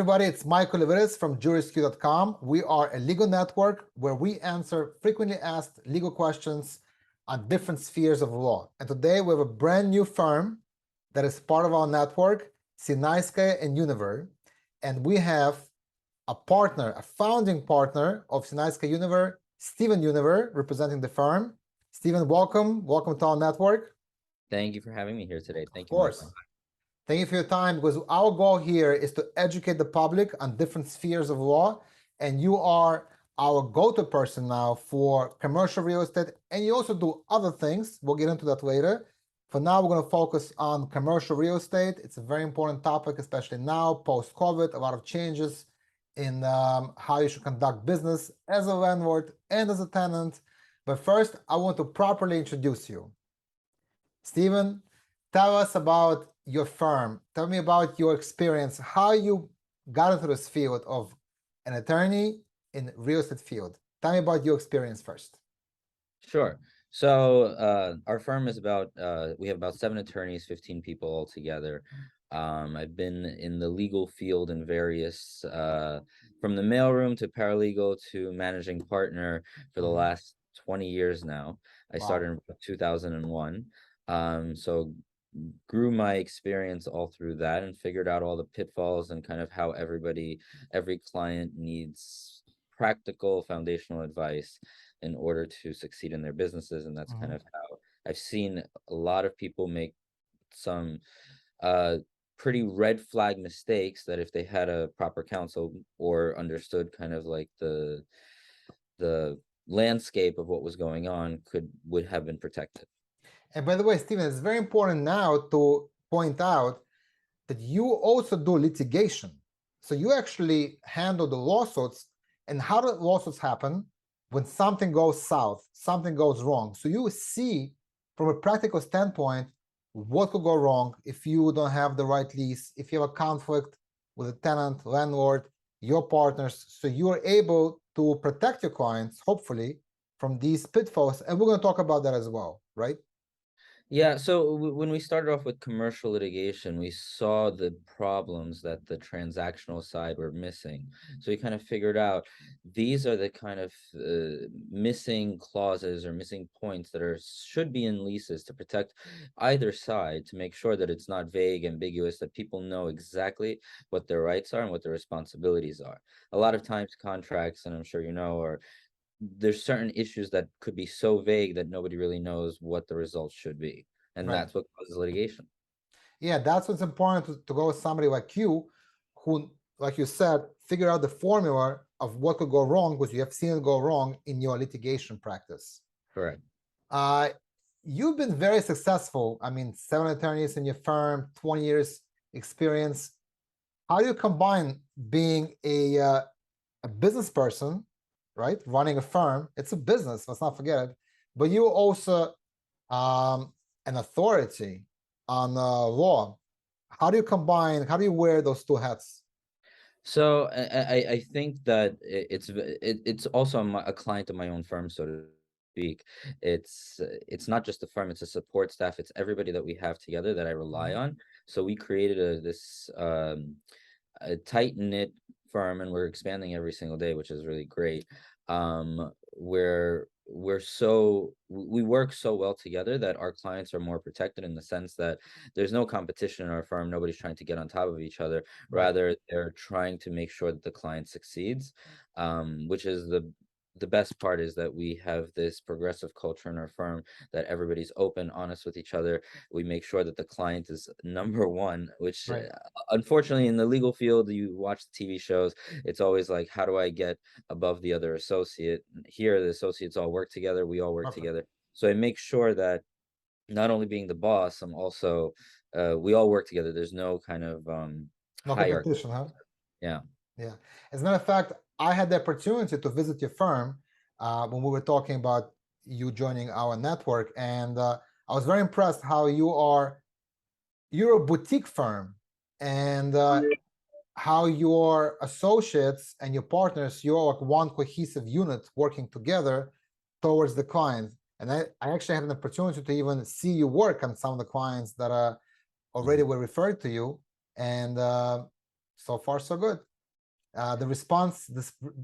everybody, it's Michael Leveris from JurisQ.com. We are a legal network where we answer frequently asked legal questions on different spheres of law. And today we have a brand new firm that is part of our network, Sinayskaya Yuniver. And we have a partner, a founding partner of Sinayskaya Yuniver, Stephen Yuniver, representing the firm. Stephen, welcome. Welcome to our network. Thank you for having me here today. Thank you, Of course. Michael. Thank you for your time, because our goal here is to educate the public on different spheres of law, and you are our go-to person now for commercial real estate, and you also do other things. We'll get into that later. For now, we're going to focus on commercial real estate. It's a very important topic, especially now, post-COVID, a lot of changes in how you should conduct business as a landlord and as a tenant. But first, I want to properly introduce you. Stephen, tell us about your firm. Tell me about your experience, how you got into this field of an attorney in real estate field. Tell me about your experience first. Sure. So our firm is about, we have about 7 attorneys, 15 people altogether. I've been in the legal field in various, from the mailroom to paralegal to managing partner for the last 20 years now. I started in 2001. So grew my experience all through that and figured out all the pitfalls and kind of how every client needs practical foundational advice in order to succeed in their businesses. And that's kind of how I've seen a lot of people make some pretty red flag mistakes that if they had a proper counsel or understood kind of like the landscape of what was going on would have been protected. And by the way, Stephen, it's very important now to point out that you also do litigation. So you actually handle the lawsuits. And how do lawsuits happen? When something goes south, something goes wrong. So you see from a practical standpoint what could go wrong if you don't have the right lease, if you have a conflict with a tenant, landlord, your partners. So you're able to protect your clients, hopefully, from these pitfalls. And we're going to talk about that as well, right? Yeah, so when we started off with commercial litigation, we saw the problems that the transactional side were missing. So we kind of figured out these are the kind of missing clauses or missing points that should be in leases to protect either side, to make sure that it's not vague, ambiguous, that people know exactly what their rights are and what their responsibilities are. A lot of times contracts, and I'm sure you know, there's certain issues that could be so vague that nobody really knows what the results should be. And that's what causes litigation. Yeah, that's what's important to go with somebody like you, who, like you said, figure out the formula of what could go wrong, because you have seen it go wrong in your litigation practice. Correct. You've been very successful. I mean, 7 attorneys in your firm, 20 years experience. How do you combine being a business person, right? Running a firm, it's a business, let's not forget it. But you also an authority on law. How do you combine, how do you wear those 2 hats? So I think that it's also a client of my own firm, so to speak. It's not just the firm, it's a support staff, it's everybody that we have together that I rely on. So we created this a tight-knit firm, and we're expanding every single day, which is really great. Where we work so well together that our clients are more protected, in the sense that there's no competition in our firm. Nobody's trying to get on top of each other. Rather, they're trying to make sure that the client succeeds, which is the best part, is that we have this progressive culture in our firm, that everybody's open, honest with each other. We make sure that the client is number one, which unfortunately in the legal field, you watch the TV shows, it's always like, how do I get above the other associate? Here, the associates all work together, we all work together. So I make sure that not only being the boss, I'm also, we all work together. There's no kind of no hierarchy. competition, huh? Yeah. Yeah. As a matter of fact, I had the opportunity to visit your firm when we were talking about you joining our network, and I was very impressed how you're a boutique firm, and how your associates and your partners, you're like one cohesive unit working together towards the client. And I actually had an opportunity to even see you work on some of the clients that already were referred to you, and so far so good. The response,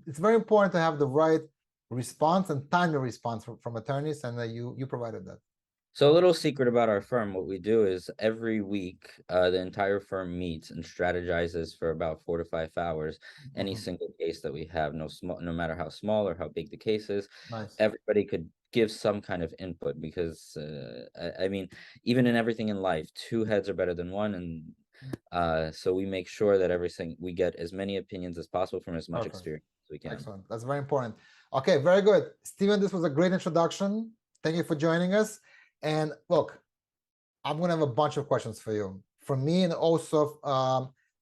it's very important to have the right response and timely response from attorneys, and you provided that. So a little secret about our firm, what we do is every week, the entire firm meets and strategizes for about 4 to 5 hours. Any Mhm. single case that we have, no matter how small or how big the case is, Nice. everybody could give some kind of input because I mean, even in everything in life, 2 heads are better than one, and so we make sure that everything we get as many opinions as possible from as much Perfect. experience as we can. Excellent. That's very important. Okay, very good. Steven, this was a great introduction. Thank you for joining us. And look, I'm going to have a bunch of questions for you. For me, and also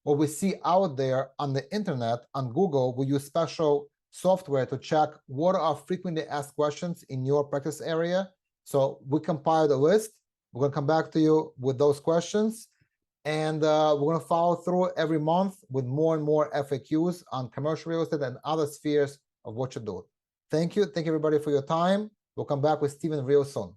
what we see out there on the internet, on Google, we use special software to check what are frequently asked questions in your practice area. So we compiled a list. We're going to come back to you with those questions. And we're going to follow through every month with more and more FAQs on commercial real estate and other spheres of what you do. Thank you. Thank you, everybody, for your time. We'll come back with Steven real soon.